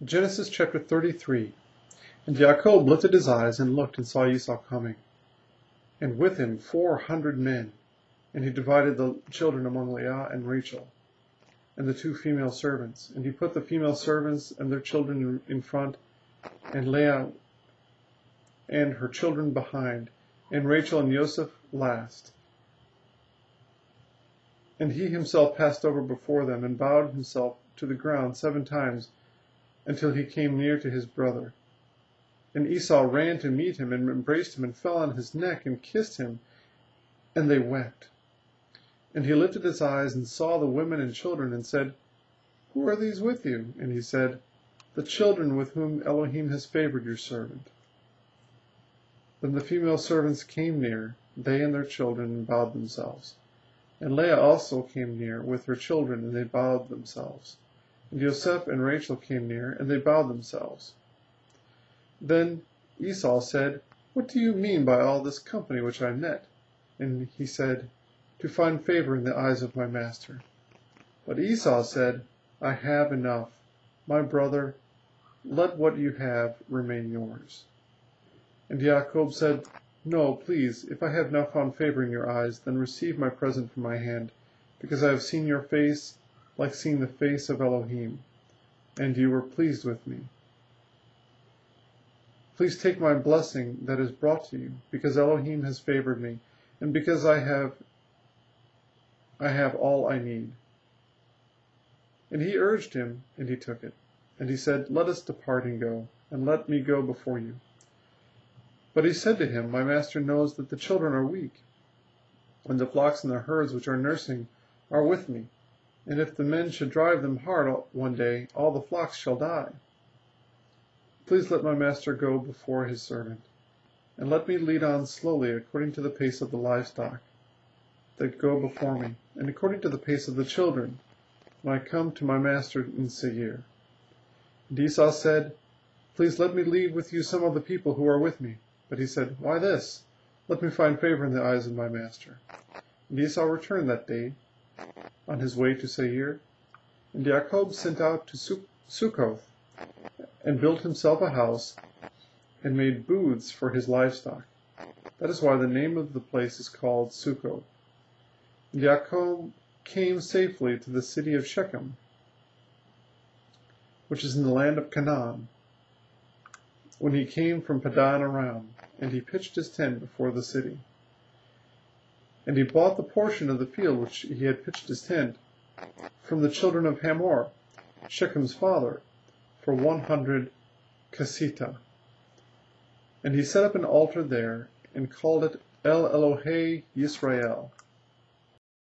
Genesis chapter 33. And Jacob lifted his eyes and looked and saw Esau coming, and with him 400 men. And he divided the children among Leah and Rachel, and the two female servants. And he put the female servants and their children in front, and Leah and her children behind, and Rachel and Joseph last. And he himself passed over before them, and bowed himself to the ground 7 times, until he came near to his brother. And Esau ran to meet him, and embraced him, and fell on his neck, and kissed him, and they wept. And he lifted his eyes, and saw the women and children, and said, Who are these with you? And he said, The children with whom Elohim has favored your servant. Then the female servants came near, they and their children, and bowed themselves. And Leah also came near with her children, and they bowed themselves. And Joseph and Rachel came near, and they bowed themselves. Then Esau said, What do you mean by all this company which I met? And he said, To find favor in the eyes of my master. But Esau said, I have enough. My brother, let what you have remain yours. And Jacob said, No, please, if I have not found favor in your eyes, then receive my present from my hand, because I have seen your face like seeing the face of Elohim, and you were pleased with me. Please take my blessing that is brought to you, because Elohim has favored me, and because I have all I need. And he urged him, and he took it. And he said, Let us depart and go, and let me go before you. But he said to him, My master knows that the children are weak, and the flocks and the herds which are nursing are with me. And if the men should drive them hard one day, all the flocks shall die. Please let my master go before his servant, and let me lead on slowly according to the pace of the livestock that go before me, and according to the pace of the children, when I come to my master in Seir. And Esau said, Please let me lead with you some of the people who are with me. But he said, Why this? Let me find favor in the eyes of my master. And Esau returned that day on his way to Seir. And Jacob sent out to Succoth, and built himself a house, and made booths for his livestock. That is why the name of the place is called Succoth. And Jacob came safely to the city of Shechem, which is in the land of Canaan, when he came from Padan Aram, and he pitched his tent before the city. And he bought the portion of the field which he had pitched his tent from the children of Hamor, Shechem's father, for 100 kesita. And he set up an altar there, and called it El Elohe Yisrael,